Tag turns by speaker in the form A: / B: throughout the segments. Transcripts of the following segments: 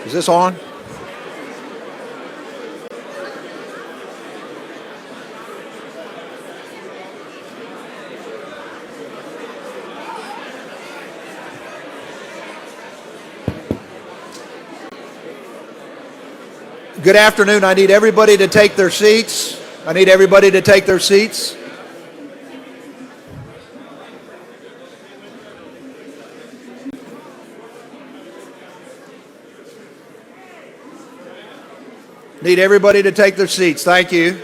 A: Is this on? Good afternoon. I need everybody to take their seats. Need everybody to take their seats. Thank you.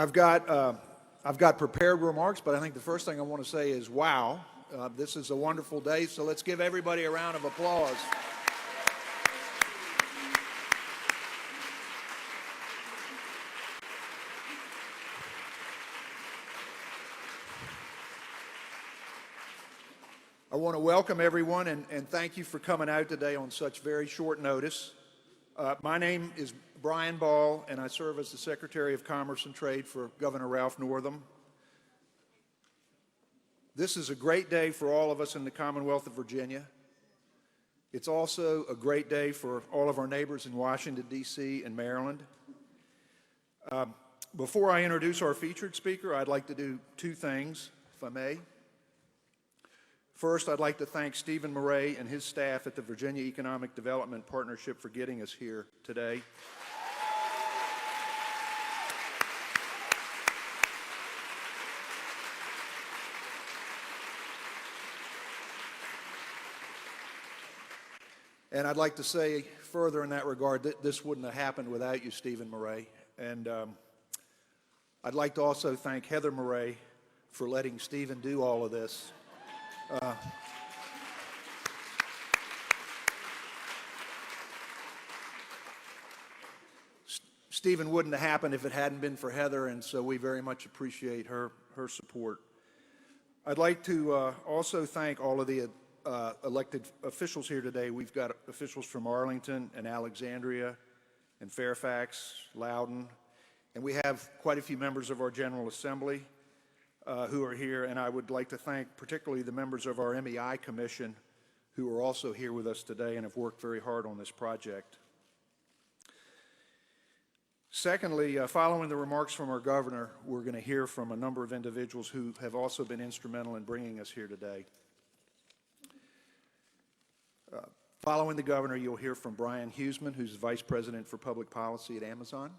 A: I've got prepared remarks, but I think the first thing I want to say is, wow, this is a wonderful day, so let's give everybody a round of applause. I want to welcome everyone and thank you for coming out today on such very short notice. My name is Brian Ball, and I serve as the Secretary of Commerce and Trade for Governor Ralph Northam. This is a great day for all of us in the Commonwealth of Virginia. It's also a great day for all of our neighbors in Washington, D.C. and Maryland. Before I introduce our featured speaker, I'd like to do two things, if I may. First, I'd like to thank Stephen Murray and his staff at the Virginia Economic Development Partnership for getting us here today. And I'd like to say further in that regard that this wouldn't have happened without you, Stephen Murray. And I'd like to also thank Heather Murray for letting Stephen do all of this. Stephen wouldn't have happened if it hadn't been for Heather, and so we very much appreciate her support. I'd like to also thank all of the elected officials here today. We've got officials from Arlington and Alexandria and Fairfax, Loudoun, and we have quite a few members of our General Assembly who are here, and I would like to thank particularly the members of our MEI Commission who are also here with us today and have worked very hard on this project. Secondly, following the remarks from our governor, we're going to hear from a number of individuals who have also been instrumental in bringing us here today. Following the governor, you'll hear from Brian Huseman, who's Vice President for Public Policy at Amazon.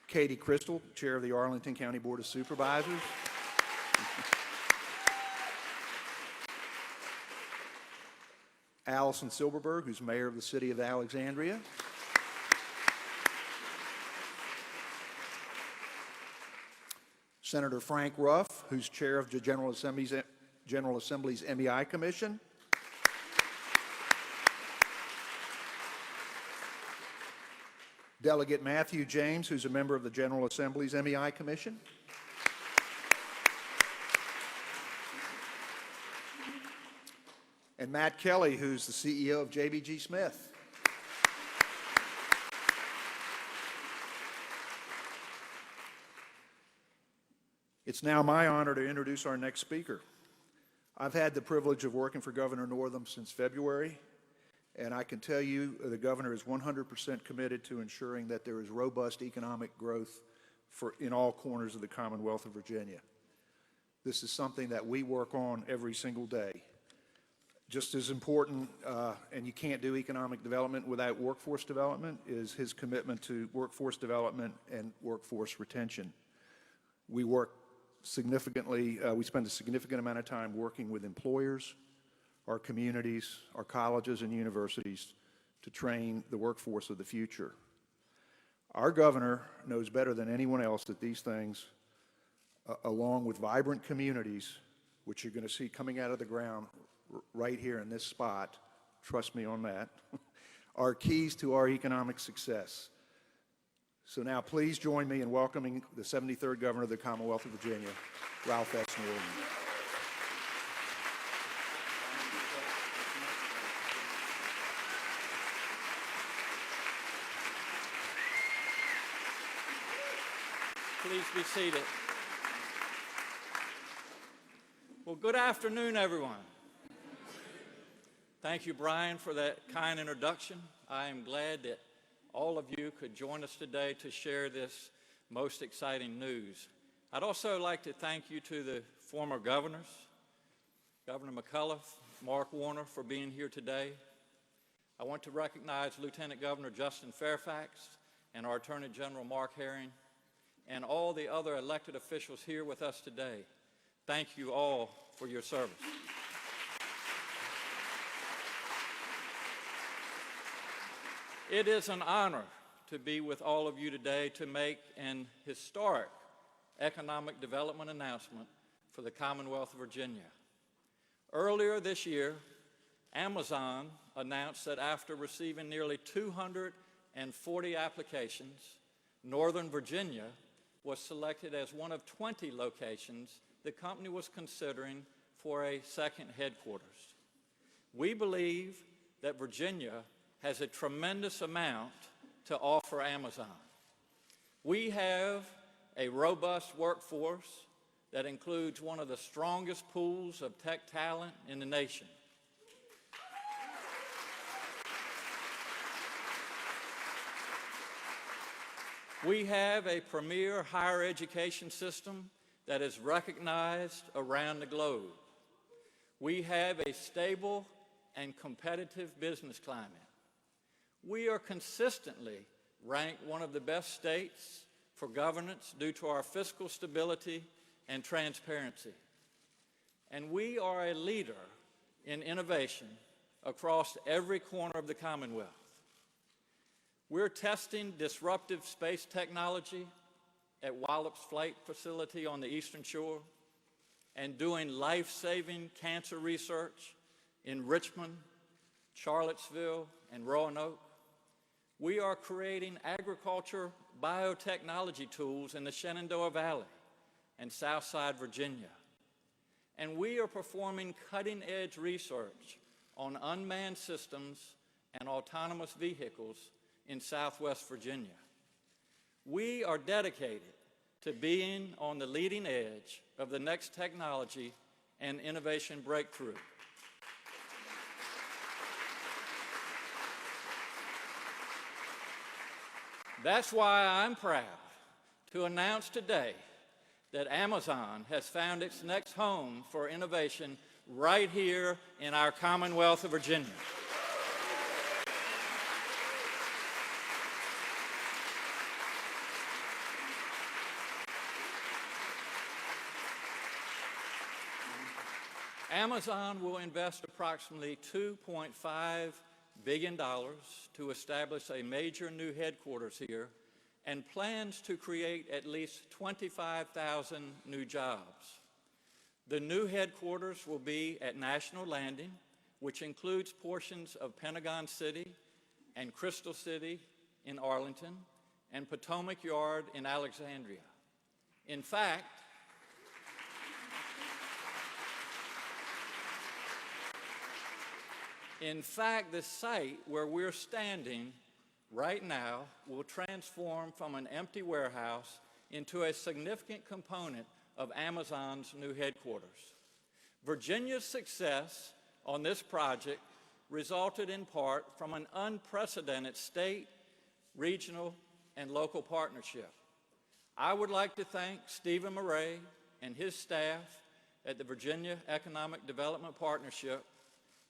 A: Katy Crystal, Chair of the Arlington County Board of Supervisors. Allison Silberberg, who's Mayor of the City of Alexandria. Senator Frank Roth, who's Chair of the General Assembly's MEI Commission. Delegate Matthew James, who's a member of the General Assembly's MEI Commission. And Matt Kelly, who's the CEO of JBG Smith. It's now my honor to introduce our next speaker. I've had the privilege of working for Governor Northam since February, and I can tell you the governor is 100% committed to ensuring that there is robust economic growth in all corners of the Commonwealth of Virginia. This is something that we work on every single day. Just as important, and you can't do economic development without workforce development, is his commitment to workforce development and workforce retention. We work significantly, we spend a significant amount of time working with employers, our communities, our colleges and universities to train the workforce of the future. Our governor knows better than anyone else that these things, along with vibrant communities, which you're going to see coming out of the ground right here in this spot, trust me on that, are keys to our economic success. So now please join me in welcoming the 73rd Governor of the Commonwealth of Virginia, Ralph S. Northam.
B: Please be seated. Well, good afternoon, everyone. Thank you, Brian, for that kind introduction. I am glad that all of you could join us today to share this most exciting news. I'd also like to thank you to the former governors, Governor McCullough, Mark Warner, for being here today. I want to recognize Lieutenant Governor Justin Fairfax and our Attorney General Mark Herring and all the other elected officials here with us today. Thank you all for your service. It is an honor to be with all of you today to make an historic economic development announcement for the Commonwealth of Virginia. Earlier this year, Amazon announced that after receiving nearly 240 applications, Northern Virginia was selected as one of 20 locations the company was considering for a second headquarters. We believe that Virginia has a tremendous amount to offer Amazon. We have a robust workforce that includes one of the strongest pools of tech talent in the nation. We have a premier higher education system that is recognized around the globe. We have a stable and competitive business climate. We are consistently ranked one of the best states for governance due to our fiscal stability and transparency. And we are a leader in innovation across every corner of the Commonwealth. We're testing disruptive space technology at Wallops Flight Facility on the Eastern Shore and doing life-saving cancer research in Richmond, Charlottesville, and Roanoke. We are creating agriculture biotechnology tools in the Shenandoah Valley and Southside Virginia. And we are performing cutting-edge research on unmanned systems and autonomous vehicles in Southwest Virginia. We are dedicated to being on the leading edge of the next technology and innovation breakthrough. That's why I'm proud to announce today that Amazon has found its next home for innovation right here in our Commonwealth of Virginia. Amazon will invest approximately $2.5 billion to establish a major new headquarters here and plans to create at least 25,000 new jobs. The new headquarters will be at National Landing, which includes portions of Pentagon City and Crystal City in Arlington and Potomac Yard in Alexandria. In fact, the site where we're standing right now will transform from an empty warehouse into a significant component of Amazon's new headquarters. Virginia's success on this project resulted in part from an unprecedented state, regional, and local partnership. I would like to thank Stephen Murray and his staff at the Virginia Economic Development Partnership,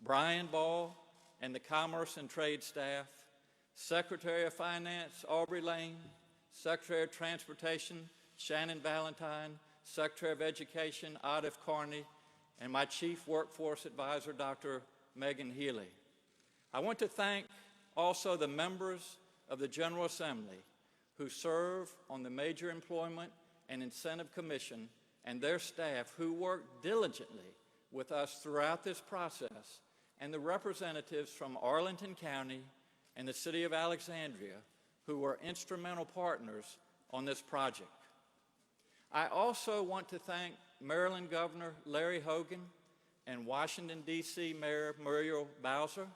B: Brian Ball and the Commerce and Trade staff, Secretary of Finance Aubrey Lane, Secretary of Transportation Shannon Valentine, Secretary of Education Audif Carney, and my Chief Workforce Advisor, Dr. Megan Healy. I want to thank also the members of the General Assembly who serve on the Major Employment and Incentive Commission and their staff who work diligently with us throughout this process, and the representatives from Arlington County and the City of Alexandria who were instrumental partners on this project. I also want to thank Maryland Governor Larry Hogan and Washington, D.C. Mayor Muriel Bowser.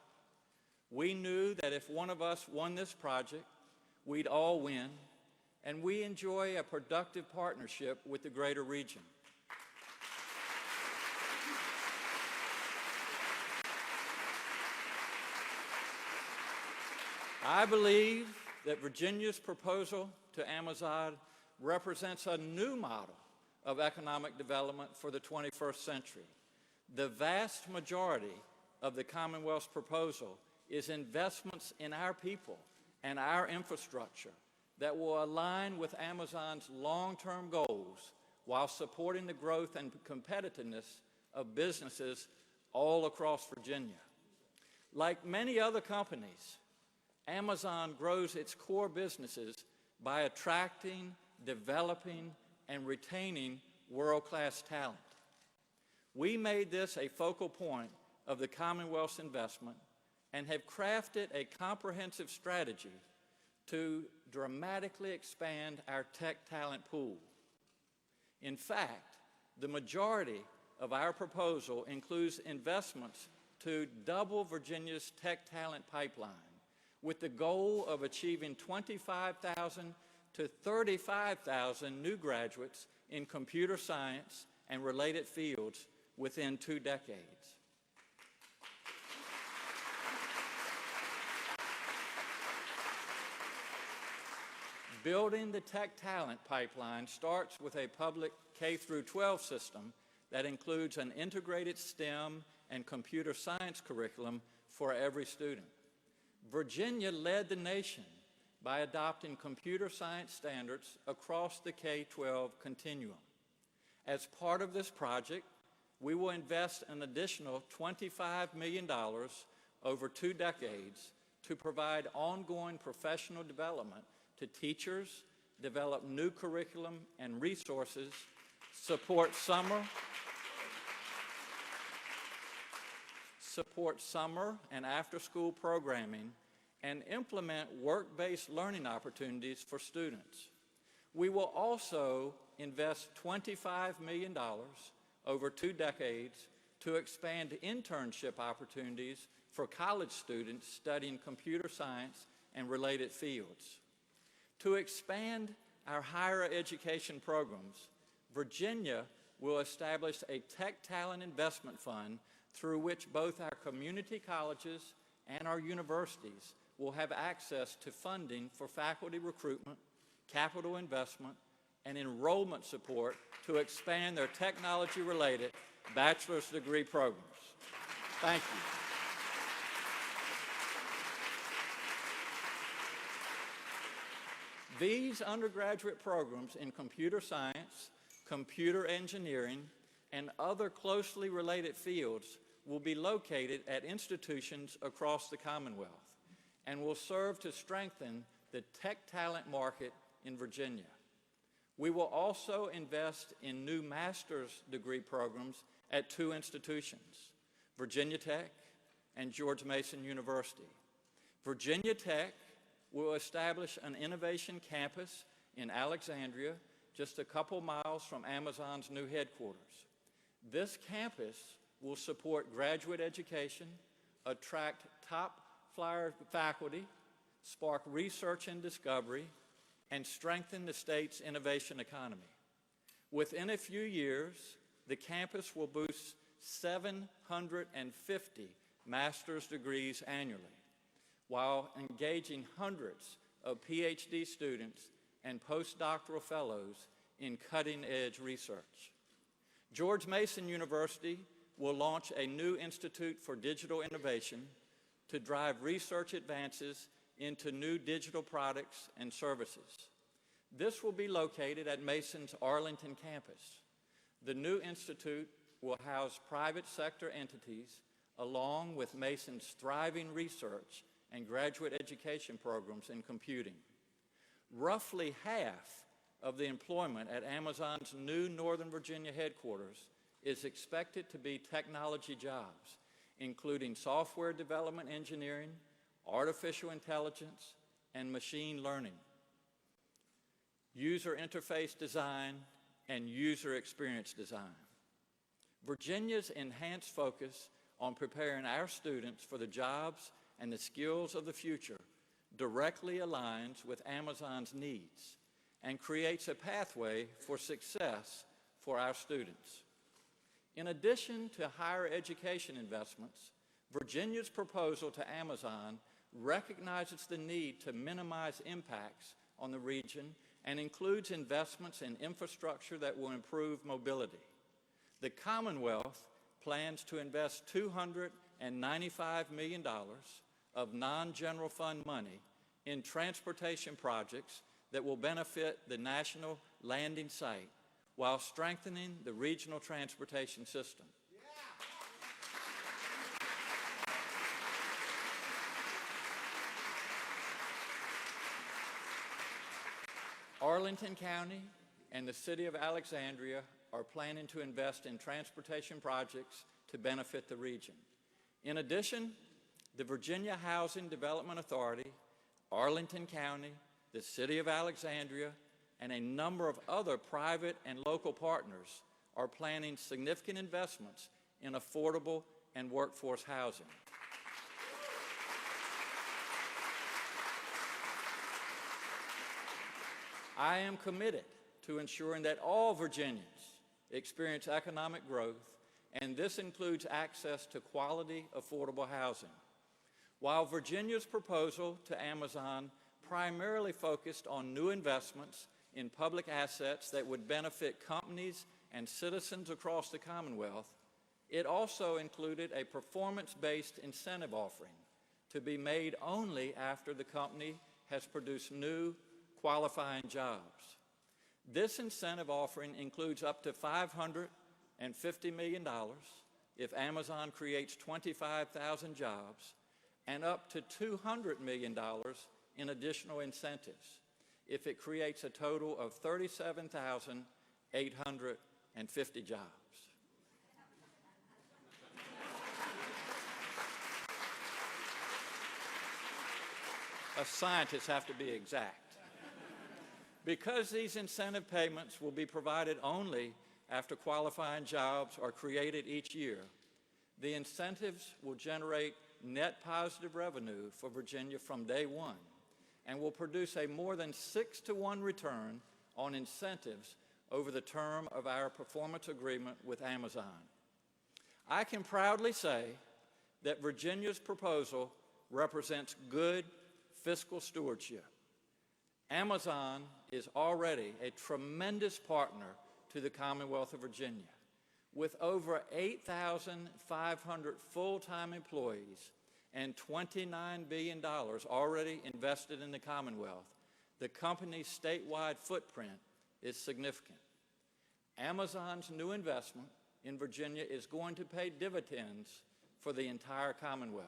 B: We knew that if one of us won this project, we'd all win, and we enjoy a productive partnership with the greater region. I believe that Virginia's proposal to Amazon represents a new model of economic development for the 21st century. The vast majority of the Commonwealth's proposal is investments in our people and our infrastructure that will align with Amazon's long-term goals while supporting the growth and competitiveness of businesses all across Virginia. Like many other companies, Amazon grows its core businesses by attracting, developing, and retaining world-class talent. We made this a focal point of the Commonwealth's investment and have crafted a comprehensive strategy to dramatically expand our tech talent pool. In fact, the majority of our proposal includes investments to double Virginia's tech talent pipeline, with the goal of achieving 25,000 to 35,000 new graduates in computer science and related fields within 2 decades. Building the tech talent pipeline starts with a public K-12 system that includes an integrated STEM and computer science curriculum for every student. Virginia led the nation by adopting computer science standards across the K-12 continuum. As part of this project, we will invest an additional $25 million over 2 decades to provide ongoing professional development to teachers, develop new curriculum and resources, support summer and after-school programming, and implement work-based learning opportunities for students. We will also invest $25 million over 2 decades to expand internship opportunities for college students studying computer science and related fields. To expand our higher education programs, Virginia will establish a tech talent investment fund through which both our community colleges and our universities will have access to funding for faculty recruitment, capital investment, and enrollment support to expand their technology-related bachelor's degree programs. Thank you. These undergraduate programs in computer science, computer engineering, and other closely related fields will be located at institutions across the Commonwealth and will serve to strengthen the tech talent market in Virginia. We will also invest in new master's degree programs at 2 institutions, Virginia Tech and George Mason University. Virginia Tech will establish an innovation campus in Alexandria, just a couple miles from Amazon's new headquarters. This campus will support graduate education, attract top flyer faculty, spark research and discovery, and strengthen the state's innovation economy. Within a few years, the campus will boost 750 master's degrees annually, while engaging hundreds of PhD students and postdoctoral fellows in cutting-edge research. George Mason University will launch a new Institute for Digital Innovation to drive research advances into new digital products and services. This will be located at Mason's Arlington campus. The new institute will house private sector entities along with Mason's thriving research and graduate education programs in computing. Roughly half of the employment at Amazon's new Northern Virginia headquarters is expected to be technology jobs, including software development engineering, artificial intelligence, and machine learning, user interface design, and user experience design. Virginia's enhanced focus on preparing our students for the jobs and the skills of the future directly aligns with Amazon's needs and creates a pathway for success for our students. In addition to higher education investments, Virginia's proposal to Amazon recognizes the need to minimize impacts on the region and includes investments in infrastructure that will improve mobility. The Commonwealth plans to invest $295 million of non-general fund money in transportation projects that will benefit the national landing site while strengthening the regional transportation system. Arlington County and the City of Alexandria are planning to invest in transportation projects to benefit the region. In addition, the Virginia Housing Development Authority, Arlington County, the City of Alexandria, and a number of other private and local partners are planning significant investments in affordable and workforce housing. I am committed to ensuring that all Virginians experience economic growth, and this includes access to quality, affordable housing. While Virginia's proposal to Amazon primarily focused on new investments in public assets that would benefit companies and citizens across the Commonwealth, it also included a performance-based incentive offering to be made only after the company has produced new qualifying jobs. This incentive offering includes up to $550 million if Amazon creates 25,000 jobs and up to $200 million in additional incentives if it creates a total of 37,850 jobs. Us scientists have to be exact. Because these incentive payments will be provided only after qualifying jobs are created each year, the incentives will generate net positive revenue for Virginia from day one and will produce a more than 6-to-1 return on incentives over the term of our performance agreement with Amazon. I can proudly say that Virginia's proposal represents good fiscal stewardship. Amazon is already a tremendous partner to the Commonwealth of Virginia. With over 8,500 full-time employees and $29 billion already invested in the Commonwealth, the company's statewide footprint is significant. Amazon's new investment in Virginia is going to pay dividends for the entire Commonwealth.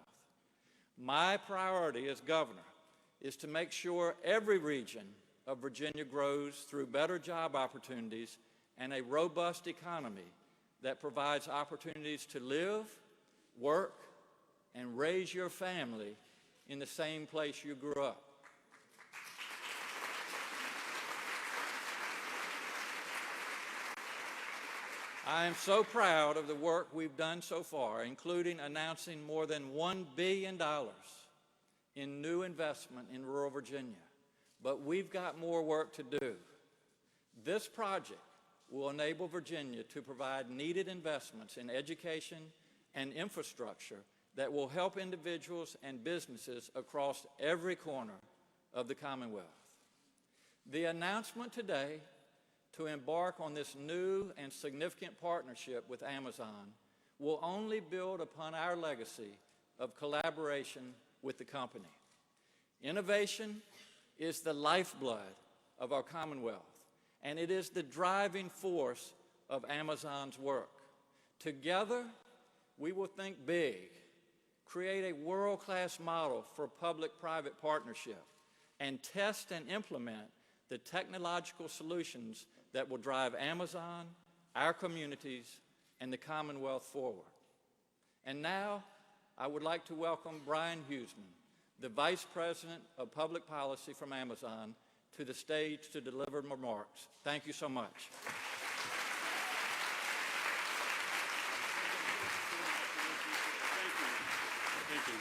B: My priority as governor is to make sure every region of Virginia grows through better job opportunities and a robust economy that provides opportunities to live, work, and raise your family in the same place you grew up. I am so proud of the work we've done so far, including announcing more than $1 billion in new investment in rural Virginia. But we've got more work to do. This project will enable Virginia to provide needed investments in education and infrastructure that will help individuals and businesses across every corner of the Commonwealth. The announcement today to embark on this new and significant partnership with Amazon will only build upon our legacy of collaboration with the company. Innovation is the lifeblood of our Commonwealth, and it is the driving force of Amazon's work. Together, we will think big, create a world-class model for public-private partnership, and test and implement the technological solutions that will drive Amazon, our communities, and the Commonwealth forward. And now, I would like to welcome Brian Huseman, the Vice President of Public Policy from Amazon, to the stage to deliver remarks. Thank you so much.
C: Thank you.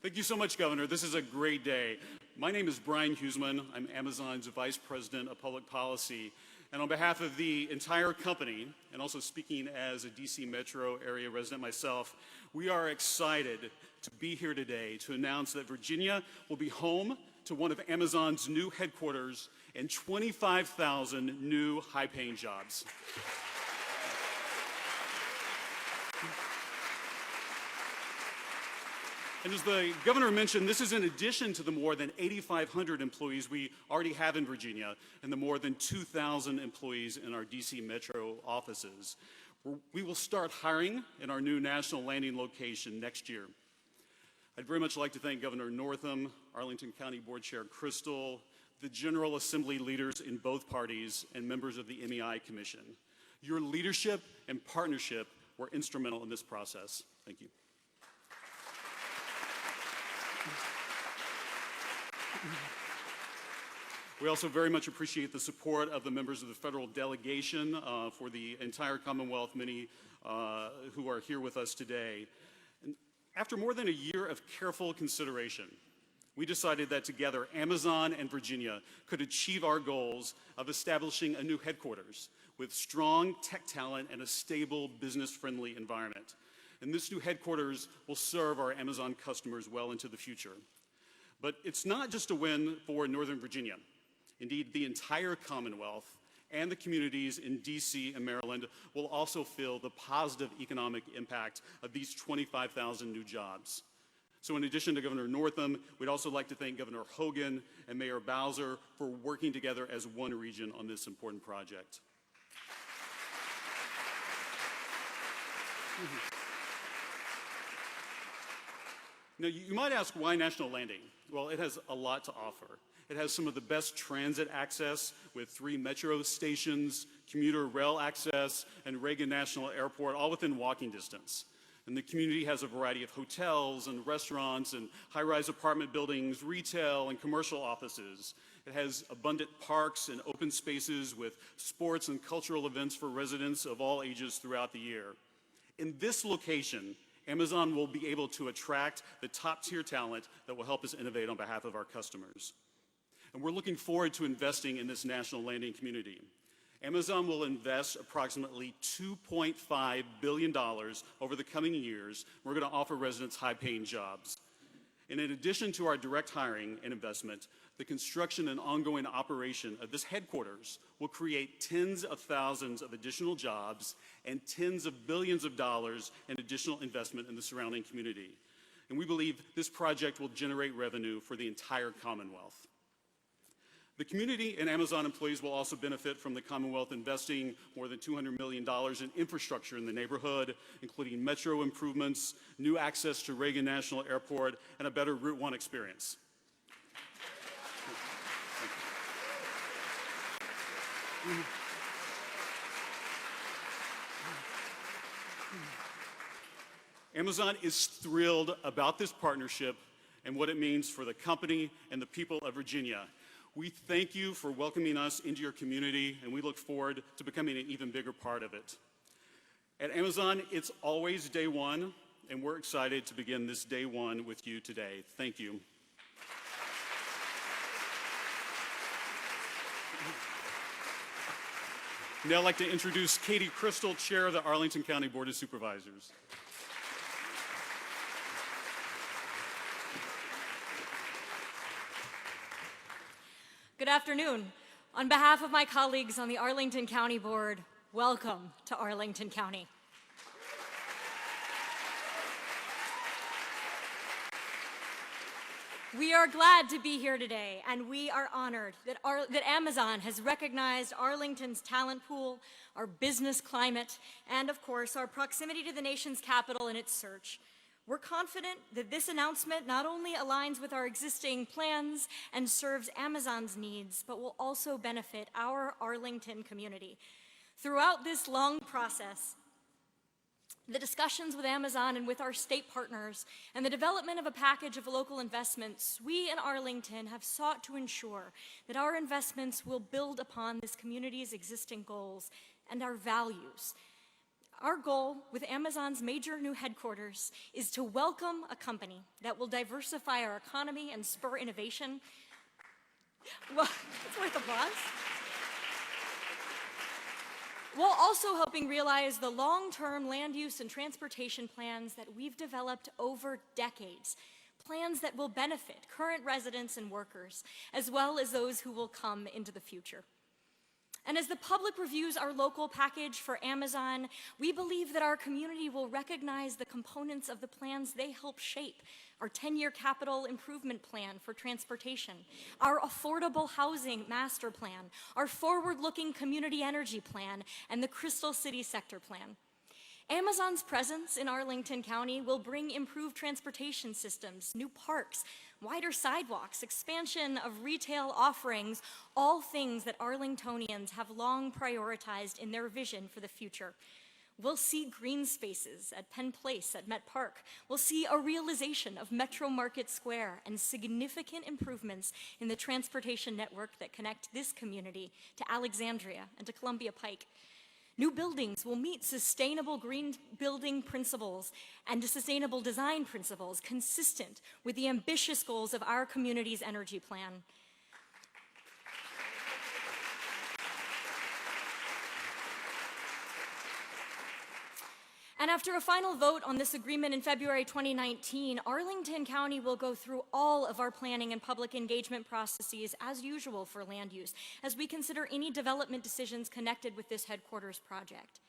C: Thank you so much, Governor. This is a great day. My name is Brian Huseman. I'm Amazon's Vice President of Public Policy. And on behalf of the entire company, and also speaking as a DC Metro area resident myself, we are excited to be here today to announce that Virginia will be home to one of Amazon's new headquarters and 25,000 new high-paying jobs. And as the governor mentioned, this is in addition to the more than 8,500 employees we already have in Virginia and the more than 2,000 employees in our DC Metro offices. We will start hiring in our new national landing location next year. I'd very much like to thank Governor Northam, Arlington County Board Chair Crystal, the General Assembly leaders in both parties, and members of the MEI Commission. Your leadership and partnership were instrumental in this process. Thank you. We also very much appreciate the support of the members of the federal delegation for the entire Commonwealth, many who are here with us today. And after more than a year of careful consideration, we decided that together Amazon and Virginia could achieve our goals of establishing a new headquarters with strong tech talent and a stable business-friendly environment. And this new headquarters will serve our Amazon customers well into the future. But it's not just a win for Northern Virginia. Indeed, the entire Commonwealth and the communities in DC and Maryland will also feel the positive economic impact of these 25,000 new jobs. So in addition to Governor Northam, we'd also like to thank Governor Hogan and Mayor Bowser for working together as one region on this important project. Now, you might ask, why National Landing? Well, it has a lot to offer. It has some of the best transit access with 3 metro stations, commuter rail access, and Reagan National Airport, all within walking distance. And the community has a variety of hotels and restaurants and high-rise apartment buildings, retail and commercial offices. It has abundant parks and open spaces with sports and cultural events for residents of all ages throughout the year. In this location, Amazon will be able to attract the top-tier talent that will help us innovate on behalf of our customers. And we're looking forward to investing in this national landing community. Amazon will invest approximately $2.5 billion over the coming years. We're going to offer residents high-paying jobs. And in addition to our direct hiring and investment, the construction and ongoing operation of this headquarters will create tens of thousands of additional jobs and tens of billions of dollars in additional investment in the surrounding community. And we believe this project will generate revenue for the entire Commonwealth. The community and Amazon employees will also benefit from the Commonwealth investing more than $200 million in infrastructure in the neighborhood, including metro improvements, new access to Reagan National Airport, and a better Route 1 experience. Amazon is thrilled about this partnership and what it means for the company and the people of Virginia. We thank you for welcoming us into your community, and we look forward to becoming an even bigger part of it. At Amazon, it's always day one, and we're excited to begin this day one with you today. Thank you. Now I'd like to introduce Katy Crystal, Chair of the Arlington County Board of Supervisors.
D: Good afternoon. On behalf of my colleagues on the Arlington County Board, welcome to Arlington County. We are glad to be here today, and we are honored that Amazon has recognized Arlington's talent pool, our business climate, and of course, our proximity to the nation's capital in its search. We're confident that this announcement not only aligns with our existing plans and serves Amazon's needs, but will also benefit our Arlington community. Throughout this long process, the discussions with Amazon and with our state partners, and the development of a package of local investments, we in Arlington have sought to ensure that our investments will build upon this community's existing goals and our values. Our goal with Amazon's major new headquarters is to welcome a company that will diversify our economy and spur innovation. Well, it's worth applause. While also helping realize the long-term land use and transportation plans that we've developed over decades, plans that will benefit current residents and workers, as well as those who will come into the future. And as the public reviews our local package for Amazon, we believe that our community will recognize the components of the plans they help shape: our 10-year capital improvement plan for transportation, our affordable housing master plan, our forward-looking community energy plan, and the Crystal City sector plan. Amazon's presence in Arlington County will bring improved transportation systems, new parks, wider sidewalks, expansion of retail offerings, all things that Arlingtonians have long prioritized in their vision for the future. We'll see green spaces at Penn Place, at Met Park. We'll see a realization of Metro Market Square and significant improvements in the transportation network that connect this community to Alexandria and to Columbia Pike. New buildings will meet sustainable green building principles and sustainable design principles consistent with the ambitious goals of our community's energy plan. And after a final vote on this agreement in February 2019, Arlington County will go through all of our planning and public engagement processes as usual for land use, as we consider any development decisions connected with this headquarters project.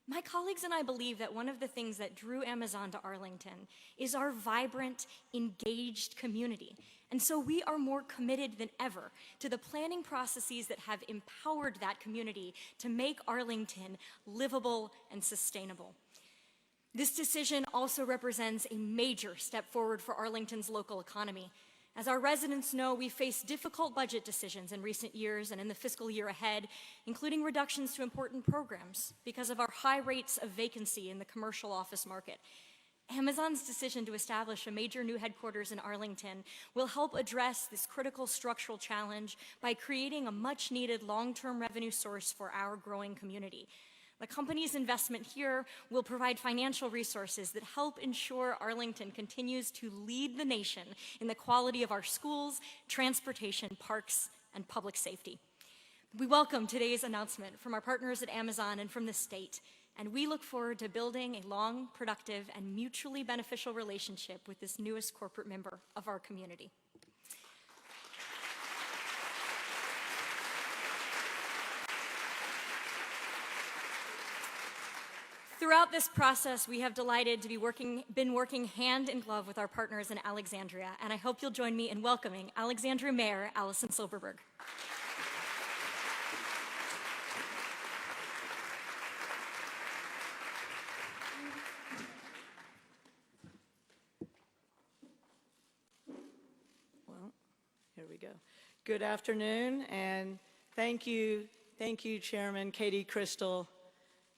D: My colleagues and I believe that one of the things that drew Amazon to Arlington is our vibrant, engaged community. And so we are more committed than ever to the planning processes that have empowered that community to make Arlington livable and sustainable. This decision also represents a major step forward for Arlington's local economy. As our residents know, we faced difficult budget decisions in recent years and in the fiscal year ahead, including reductions to important programs because of our high rates of vacancy in the commercial office market. Amazon's decision to establish a major new headquarters in Arlington will help address this critical structural challenge by creating a much-needed long-term revenue source for our growing community. The company's investment here will provide financial resources that help ensure Arlington continues to lead the nation in the quality of our schools, transportation, parks, and public safety. We welcome today's announcement from our partners at Amazon and from the state, and we look forward to building a long, productive, and mutually beneficial relationship with this newest corporate member of our community. Throughout this process, we have delighted to been working hand in glove with our partners in Alexandria, and I hope you'll join me in welcoming Alexandria Mayor Allison Silberberg.
E: Well, here we go. Good afternoon, and thank you, Chairman Katy, Crystal.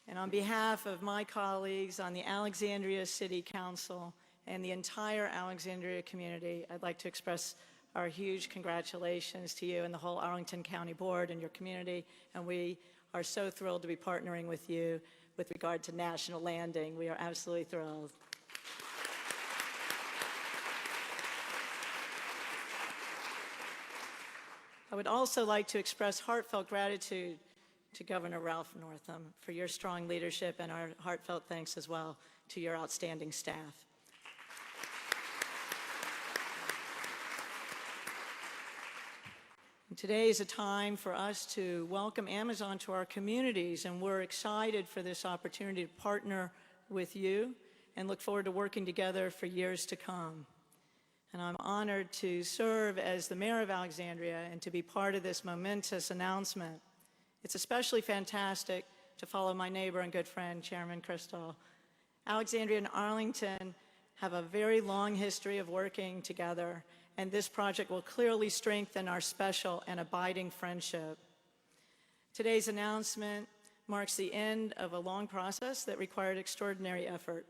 E: And on behalf of my colleagues on the Alexandria City Council and the entire Alexandria community, I'd like to express our huge congratulations to you and the whole Arlington County Board and your community. And we are so thrilled to be partnering with you with regard to National Landing. We are absolutely thrilled. I would also like to express heartfelt gratitude to Governor Ralph Northam for your strong leadership, and our heartfelt thanks as well to your outstanding staff. And today is a time for us to welcome Amazon to our communities, and we're excited for this opportunity to partner with you and look forward to working together for years to come. And I'm honored to serve as the mayor of Alexandria and to be part of this momentous announcement. It's especially fantastic to follow my neighbor and good friend, Chairman Crystal. Alexandria and Arlington have a very long history of working together, and this project will clearly strengthen our special and abiding friendship. Today's announcement marks the end of a long process that required extraordinary effort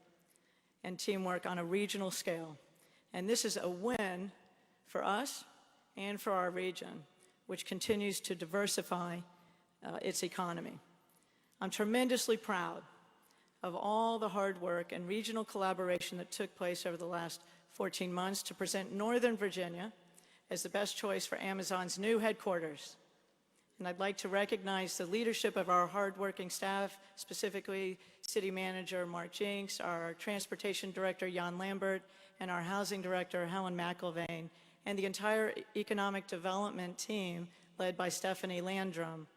E: and teamwork on a regional scale. And this is a win for us and for our region, which continues to diversify its economy. I'm tremendously proud of all the hard work and regional collaboration that took place over the last 14 months to present Northern Virginia as the best choice for Amazon's new headquarters. And I'd like to recognize the leadership of our hardworking staff, specifically City Manager Mark Jinks, our Transportation Director Jan Lambert, and our Housing Director Helen McIlvain, and the entire Economic Development team led by Stephanie Landrum.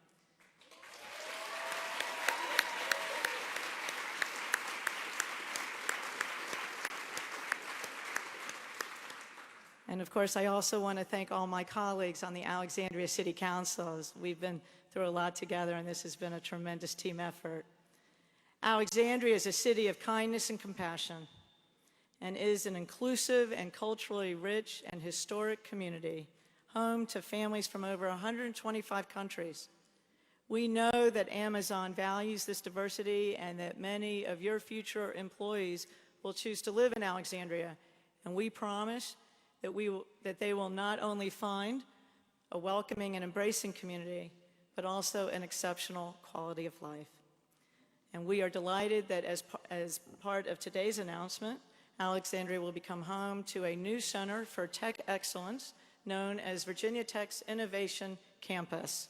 E: And of course, I also want to thank all my colleagues on the Alexandria City Council. We've been through a lot together, and this has been a tremendous team effort. Alexandria is a city of kindness and compassion, and is an inclusive and culturally rich and historic community, home to families from over 125 countries. We know that Amazon values this diversity and that many of your future employees will choose to live in Alexandria, and we promise that they will not only find a welcoming and embracing community, but also an exceptional quality of life. And we are delighted that as part of today's announcement, Alexandria will become home to a new Center for Tech Excellence known as Virginia Tech's Innovation Campus.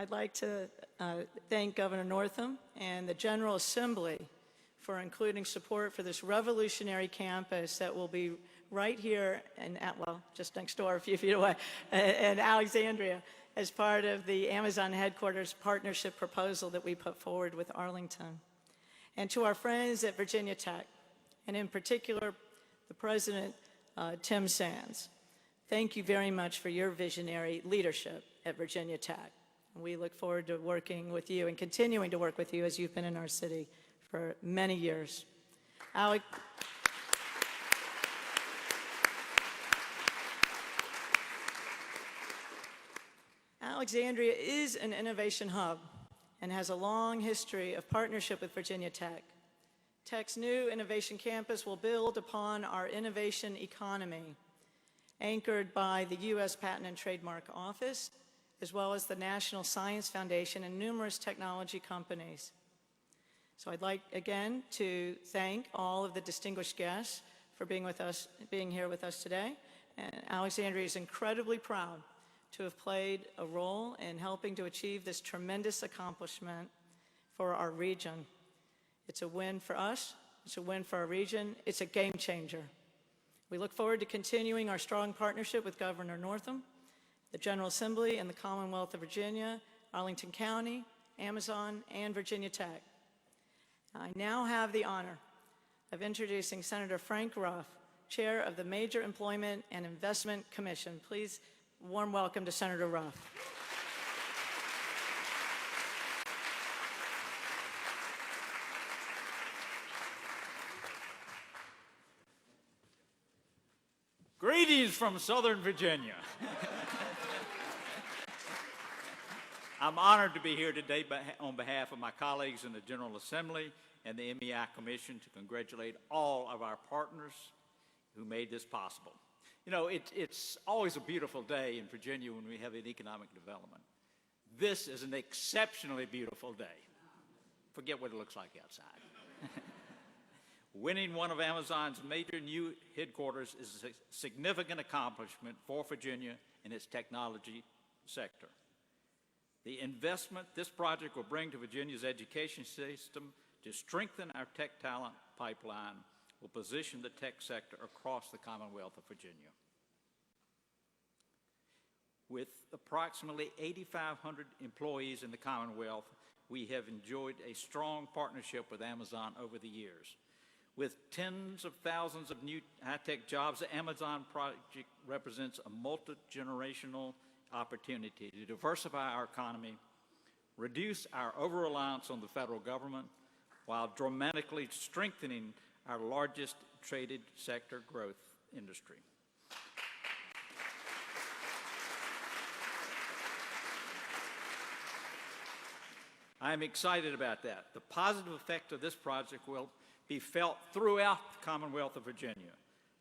E: I'd like to thank Governor Northam and the General Assembly for including support for this revolutionary campus that will be right here in, well, just next door, a few feet away, in Alexandria, as part of the Amazon headquarters partnership proposal that we put forward with Arlington. And to our friends at Virginia Tech, and in particular, the President, Tim Sands, thank you very much for your visionary leadership at Virginia Tech. We look forward to working with you and continuing to work with you as you've been in our city for many years. Alexandria is an innovation hub and has a long history of partnership with Virginia Tech. Tech's new innovation campus will build upon our innovation economy, anchored by the U.S. Patent and Trademark Office, as well as the National Science Foundation and numerous technology companies. So I'd like, again, to thank all of the distinguished guests for being here with us today. And Alexandria is incredibly proud to have played a role in helping to achieve this tremendous accomplishment for our region. It's a win for us, it's a win for our region, it's a game changer. We look forward to continuing our strong partnership with Governor Northam, the General Assembly, and the Commonwealth of Virginia, Arlington County, Amazon, and Virginia Tech. I now have the honor of introducing Senator Frank Roth, Chair of the Major Employment and Investment Commission. Please, warm welcome to Senator Roth.
B: Greetings from Southern Virginia. I'm honored to be here today on behalf of my colleagues in the General Assembly and the MEI Commission to congratulate all of our partners who made this possible. You know, it's always a beautiful day in Virginia when we have an economic development. This is an exceptionally beautiful day. Forget what it looks like outside. Winning one of Amazon's major new headquarters is a significant accomplishment for Virginia and its technology sector. The investment this project will bring to Virginia's education system to strengthen our tech talent pipeline will position the tech sector across the Commonwealth of Virginia. With approximately 8,500 employees in the Commonwealth, we have enjoyed a strong partnership with Amazon over the years. With tens of thousands of new high-tech jobs, the Amazon project represents a multi-generational opportunity to diversify our economy, reduce our over-reliance on the federal government, while dramatically strengthening our largest traded sector growth industry. I am excited about that. The positive effect of this project will be felt throughout the Commonwealth of Virginia.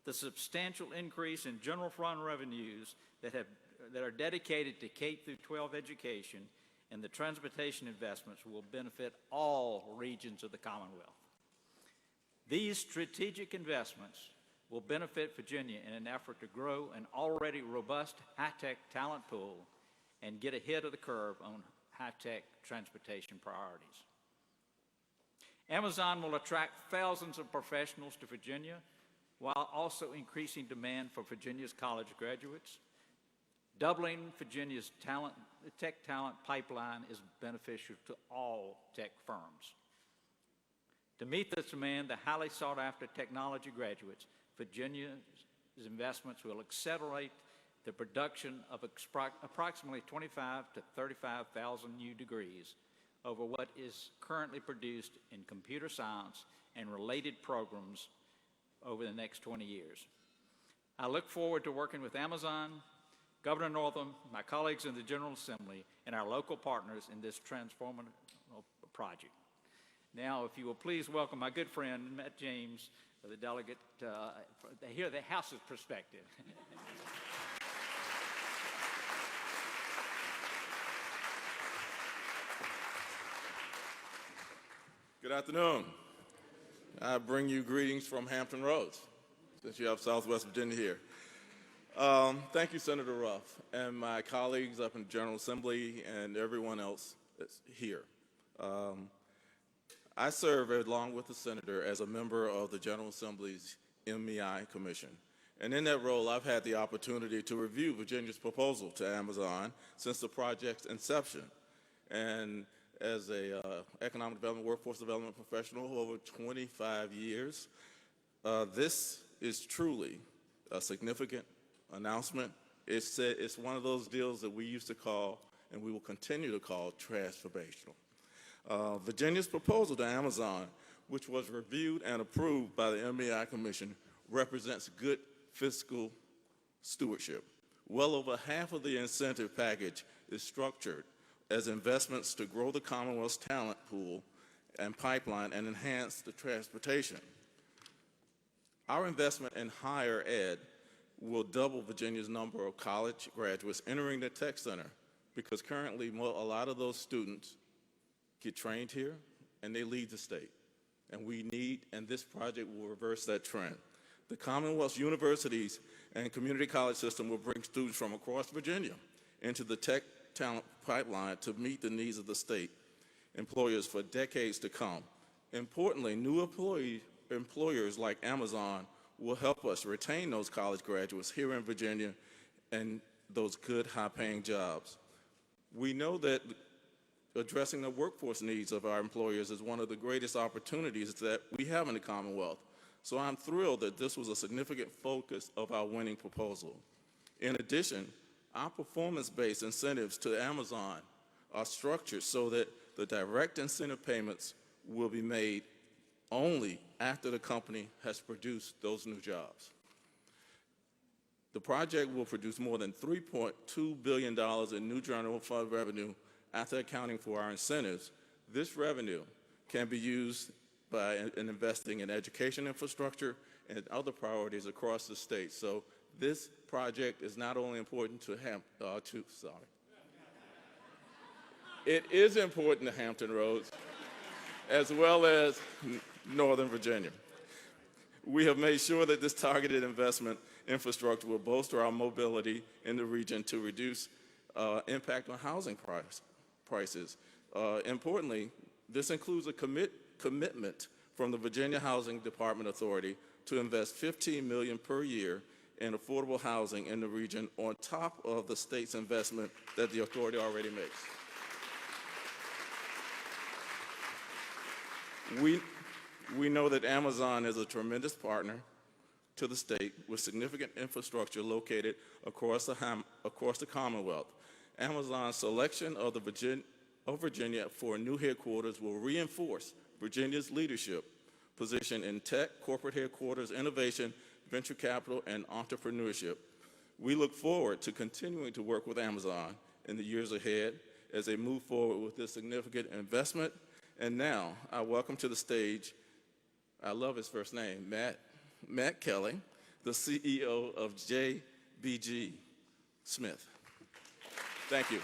B: The substantial increase in general fund revenues that are dedicated to K through 12 education and the transportation investments will benefit all regions of the Commonwealth. These strategic investments will benefit Virginia in an effort to grow an already robust high-tech talent pool and get ahead of the curve on high-tech transportation priorities. Amazon will attract thousands of professionals to Virginia while also increasing demand for Virginia's college graduates. Doubling Virginia's tech talent pipeline is beneficial to all tech firms. To meet this demand, the highly sought-after technology graduates, Virginia's investments will accelerate the production of approximately 25,000 to 35,000 new degrees over what is currently produced in computer science and related programs over the next 20 years. I look forward to working with Amazon, Governor Northam, my colleagues in the General Assembly, and our local partners in this transformative project. Now, if you will please welcome my good friend, Matt James, the delegate, hear the House's perspective.
F: Good afternoon. I bring you greetings from Hampton Roads, since you have Southwest Virginia here. Thank you, Senator Roth, and my colleagues up in the General Assembly and everyone else that's here. I serve, along with the Senator, as a member of the General Assembly's MEI Commission. And in that role, I've had the opportunity to review Virginia's proposal to Amazon since the project's inception. And as an economic development, workforce development professional over 25 years, this is truly a significant announcement. It's one of those deals that we used to call, and we will continue to call, transformational. Virginia's proposal to Amazon, which was reviewed and approved by the MEI Commission, represents good fiscal stewardship. Well over half of the incentive package is structured as investments to grow the Commonwealth's talent pool and pipeline and enhance the transportation. Our investment in higher ed will double Virginia's number of college graduates entering the tech center, because currently a lot of those students get trained here and they leave the state. And this project will reverse that trend. The Commonwealth's universities and community college system will bring students from across Virginia into the tech talent pipeline to meet the needs of the state employers for decades to come. Importantly, new employers like Amazon will help us retain those college graduates here in Virginia and those good, high-paying jobs. We know that addressing the workforce needs of our employers is one of the greatest opportunities that we have in the Commonwealth. So I'm thrilled that this was a significant focus of our winning proposal. In addition, our performance-based incentives to Amazon are structured so that the direct incentive payments will be made only after the company has produced those new jobs. The project will produce more than $3.2 billion in new general fund revenue after accounting for our incentives. This revenue can be used in investing in education infrastructure and other priorities across the state. So this project is not only important to it is important to Hampton Roads, as well as Northern Virginia. We have made sure that this targeted investment infrastructure will bolster our mobility in the region to reduce impact on housing prices. Importantly, this includes a commitment from the Virginia Housing Department Authority to invest $15 million per year in affordable housing in the region on top of the state's investment that the authority already makes. We know that Amazon is a tremendous partner to the state with significant infrastructure located across the Commonwealth. Amazon's selection of Virginia for a new headquarters will reinforce Virginia's leadership position in tech, corporate headquarters, innovation, venture capital, and entrepreneurship. We look forward to continuing to work with Amazon in the years ahead as they move forward with this significant investment. And now, I welcome to the stage, I love his first name, Matt Kelly, the CEO of JBG Smith. Thank you.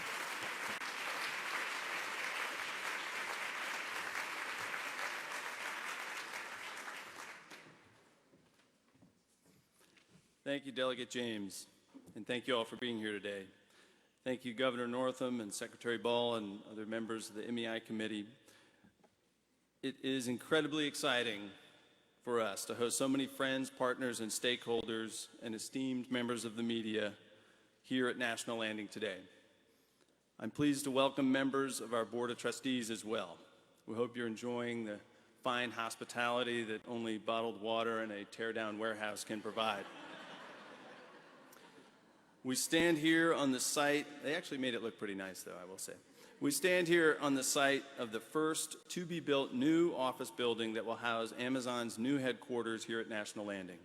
G: Thank you, Delegate James, and thank you all for being here today. Thank you, Governor Northam and Secretary Ball and other members of the MEI Committee. It is incredibly exciting for us to host so many friends, partners, and stakeholders and esteemed members of the media here at National Landing today. I'm pleased to welcome members of our Board of Trustees as well. We hope you're enjoying the fine hospitality that only bottled water and a tear-down warehouse can provide. We stand here on the site, they actually made it look pretty nice though, I will say. We stand here on the site of the first to-be-built new office building that will house Amazon's new headquarters here at National Landing.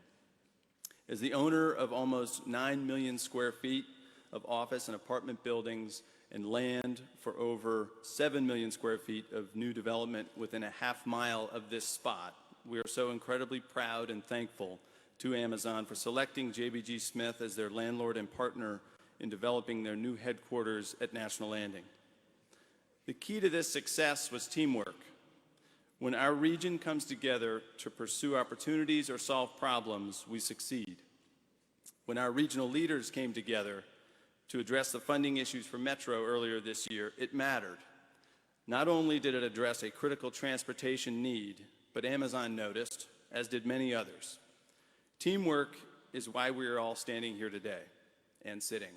G: As the owner of almost 9 million square feet of office and apartment buildings and land for over 7 million square feet of new development within a half mile of this spot, we are so incredibly proud and thankful to Amazon for selecting JBG Smith as their landlord and partner in developing their new headquarters at National Landing. The key to this success was teamwork. When our region comes together to pursue opportunities or solve problems, we succeed. When our regional leaders came together to address the funding issues for Metro earlier this year, it mattered. Not only did it address a critical transportation need, but Amazon noticed, as did many others. Teamwork is why we are all standing here today and sitting.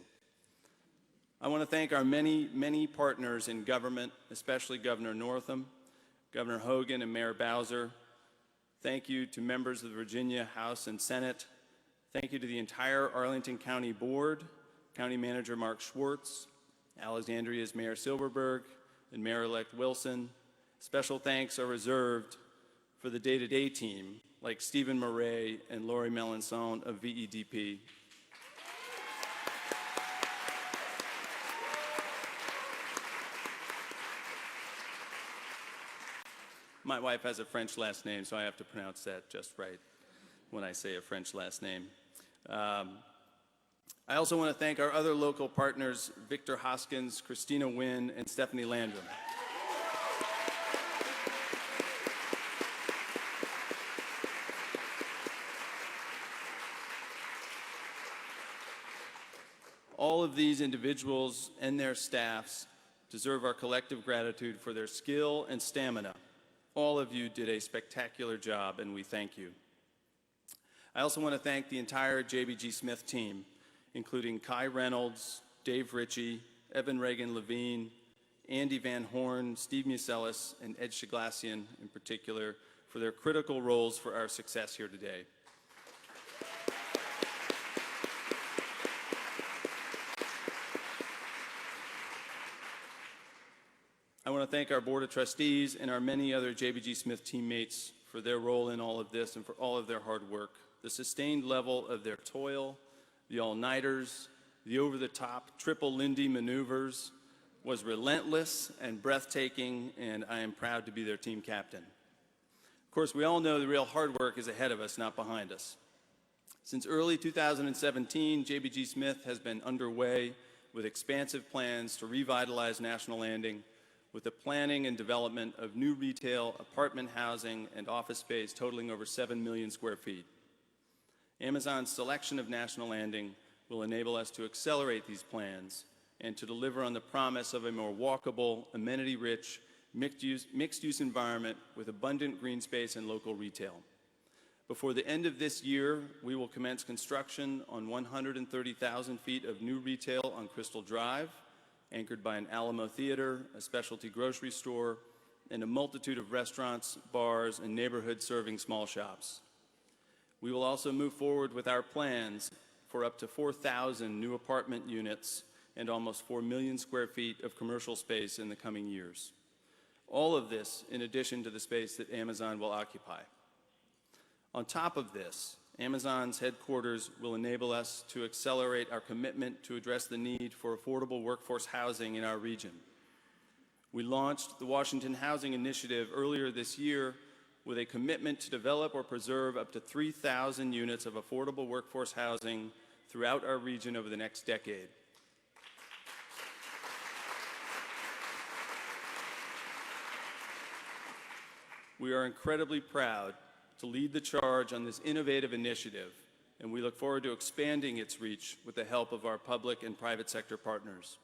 G: I want to thank our many, many partners in government, especially Governor Northam, Governor Hogan, and Mayor Bowser. Thank you to members of the Virginia House and Senate. Thank you to the entire Arlington County Board, County Manager Mark Schwartz, Alexandria's Mayor Silverberg, and Mayor-elect Wilson. Special thanks are reserved for the day-to-day team, like Stephen Murray and Lori Melanson of VEDP. My wife has a French last name, so I have to pronounce that just right when I say a French last name. I also want to thank our other local partners, Victor Hoskins, Christina Wynn, and Stephanie Landrum. All of these individuals and their staffs deserve our collective gratitude for their skill and stamina. All of you did a spectacular job, and we thank you. I also want to thank the entire JBG Smith team, including Kai Reynolds, Dave Ritchie, Evan Reagan Levine, Andy Van Horn, Steve Muselis, and Ed Shaglassian in particular, for their critical roles for our success here today. I want to thank our Board of Trustees and our many other JBG Smith teammates for their role in all of this and for all of their hard work. The sustained level of their toil, the all-nighters, the over-the-top triple Lindy maneuvers was relentless and breathtaking, and I am proud to be their team captain. Of course, we all know the real hard work is ahead of us, not behind us. Since early 2017, JBG Smith has been underway with expansive plans to revitalize National Landing, with the planning and development of new retail, apartment housing, and office space totaling over 7 million square feet. Amazon's selection of National Landing will enable us to accelerate these plans and to deliver on the promise of a more walkable, amenity-rich, mixed-use environment with abundant green space and local retail. Before the end of this year, we will commence construction on 130,000 feet of new retail on Crystal Drive, anchored by an Alamo Theater, a specialty grocery store, and a multitude of restaurants, bars, and neighborhood serving small shops. We will also move forward with our plans for up to 4,000 new apartment units and almost 4 million square feet of commercial space in the coming years. All of this in addition to the space that Amazon will occupy. On top of this, Amazon's headquarters will enable us to accelerate our commitment to address the need for affordable workforce housing in our region. We launched the Washington Housing Initiative earlier this year with a commitment to develop or preserve up to 3,000 units of affordable workforce housing throughout our region over the next decade. We are incredibly proud to lead the charge on this innovative initiative, and we look forward to expanding its reach with the help of our public and private sector partners.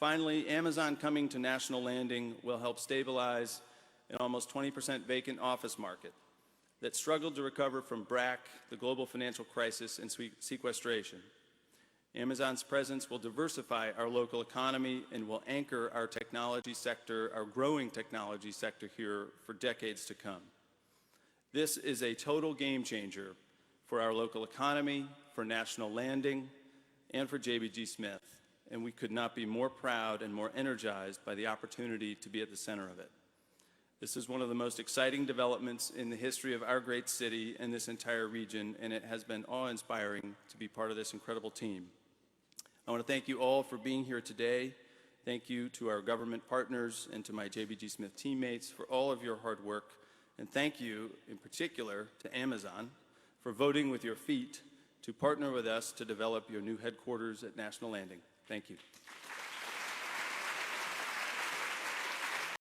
G: Finally, Amazon coming to National Landing will help stabilize an almost 20% vacant office market that struggled to recover from BRAC, the global financial crisis, and sequestration. Amazon's presence will diversify our local economy and will anchor our technology sector, our growing technology sector here for decades to come. This is a total game changer for our local economy, for National Landing, and for JBG Smith, and we could not be more proud and more energized by the opportunity to be at the center of it. This is one of the most exciting developments in the history of our great city and this entire region, and it has been awe-inspiring to be part of this incredible team. I want to thank you all for being here today. Thank you to our government partners and to my JBG Smith teammates for all of your hard work. And thank you, in particular, to Amazon for voting with your feet to partner with us to develop your new headquarters at National Landing. Thank you.